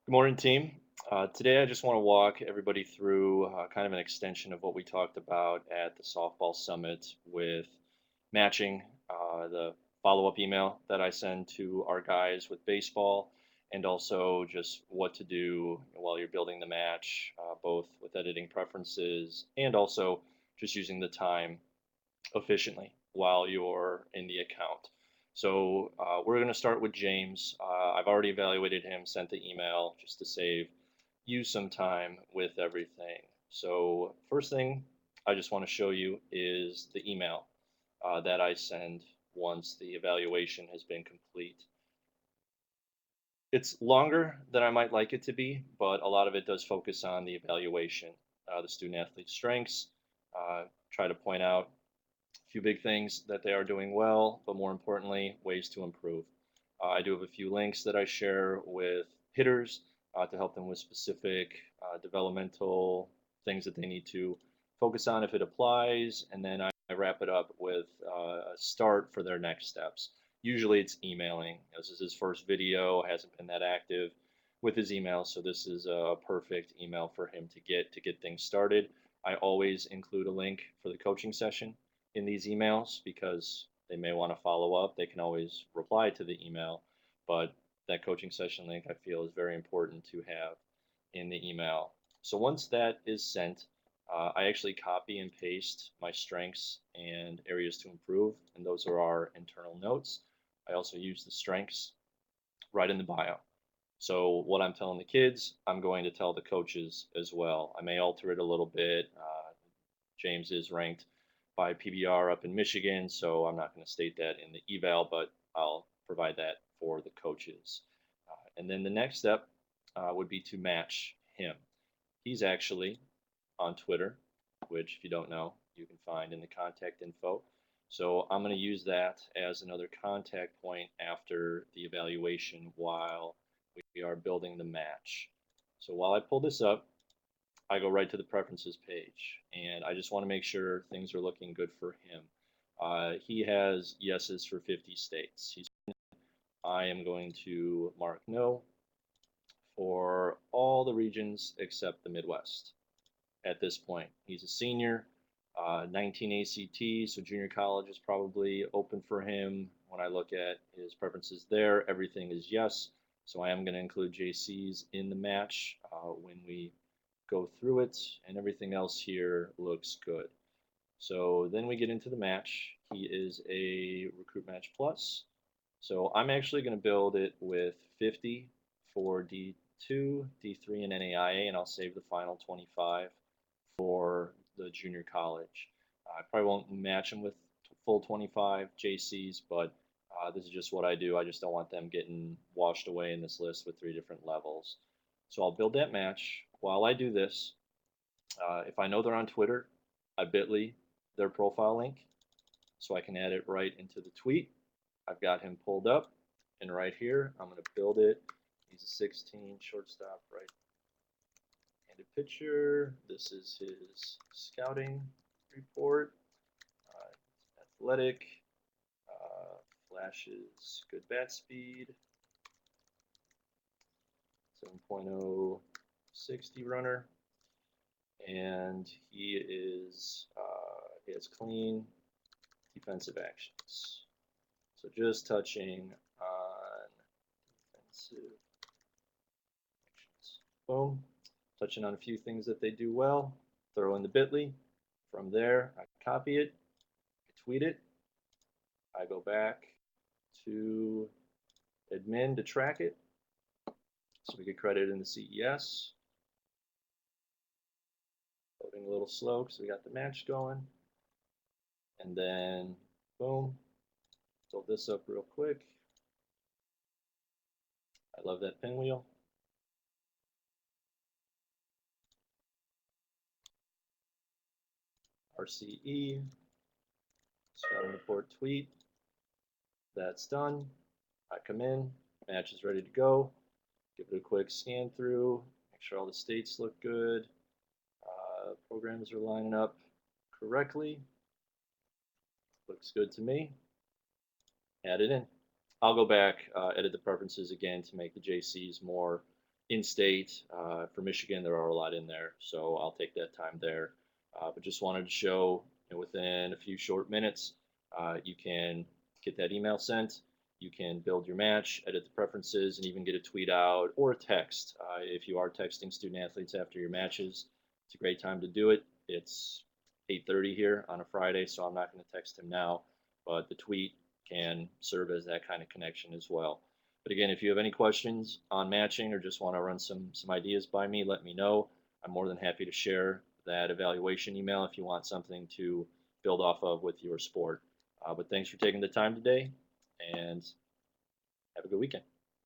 Good morning, team. Today, I just want to walk everybody through kind of an extension of what we talked about at the softball summit with matching the follow up email that I send to our guys with baseball, and also just what to do while you're building the match, both with editing preferences and also just using the time efficiently while you're in the account. So we're going to start with James. I've already evaluated him, sent the email just to save you some time with everything. So first thing I just want to show you is the email that I send once the evaluation has been complete. It's longer than I might like it to be, but a lot of it does focus on the evaluation, the student athlete strengths, try to point out a few big things that they are doing well, but more importantly, ways to improve. I do have a few links that I share with hitters to help them with specific developmental things that they need to focus on if it applies, and then I wrap it up with a start for their next steps. Usually it's emailing. This is his first video, hasn't been that active with his email, so this is a perfect email for him to get things started. I always include a link for the coaching session in these emails because they may want to follow up. They can always reply to the email, but that coaching session link I feel is very important to have in the email. So once that is sent, I actually copy and paste my strengths and areas to improve, and those are our internal notes. I also use the strengths right in the bio. So what I'm telling the kids, I'm going to tell the coaches as well. I may alter it a little bit. James is ranked by PBR up in Michigan, so I'm not going to state that in the eval, but I'll provide that for the coaches. And then the next step would be to match him. He's actually on Twitter, which, if you don't know, you can find in the contact info. So I'm going to use that as another contact point after the evaluation while we are building the match. So while I pull this up, I go right to the preferences page, and I just want to make sure things are looking good for him. He has yeses for 50 states. I am going to mark no for all the regions except the Midwest at this point. He's a senior, 19 ACT, so junior college is probably open for him. When I look at his preferences there, everything is yes. So I am going to include JCs in the match when we go through it, and everything else here looks good. So then we get into the match. He is a Recruit Match Plus. So I'm actually going to build it with 50 for D2, D3, and NAIA, and I'll save the final 25 for the junior college. I probably won't match them with full 25 JCs, but this is just what I do. I just don't want them getting washed away in this list with 3 different levels. So I'll build that match. While I do this, if I know they're on Twitter, I bit.ly their profile link so I can add it right into the tweet. I've got him pulled up, and right here, I'm going to build it. He's a 16 shortstop, right-handed pitcher. This is his scouting report. Athletic, flashes good bat speed, 7.0 60 runner, and he has clean defensive actions. So just touching on defensive actions. Boom. Touching on a few things that they do well. Throw in the bit.ly. From there, I copy it, I tweet it, I go back to admin to track it. So we get credit in the CES. Loading a little slow because we got the match going. And then, boom, build this up real quick. I love that pinwheel. RCE, scouting report tweet. That's done. I come in, match is ready to go. Give it a quick scan through, make sure all the states look good. Programs are lining up correctly. Looks good to me. Add it in. I'll go back, edit the preferences again to make the JCs more in-state. For Michigan, there are a lot in there, so I'll take that time there. But just wanted to show, within a few short minutes, you can get that email sent. You can build your match, edit the preferences, and even get a tweet out or a text. If you are texting student athletes after your matches, it's a great time to do it. It's 8:30 here on a Friday, so I'm not going to text him now, but the tweet can serve as that kind of connection as well. But again, if you have any questions on matching or just want to run some ideas by me, let me know. I'm more than happy to share that evaluation email if you want something to build off of with your sport. But thanks for taking the time today, and have a good weekend.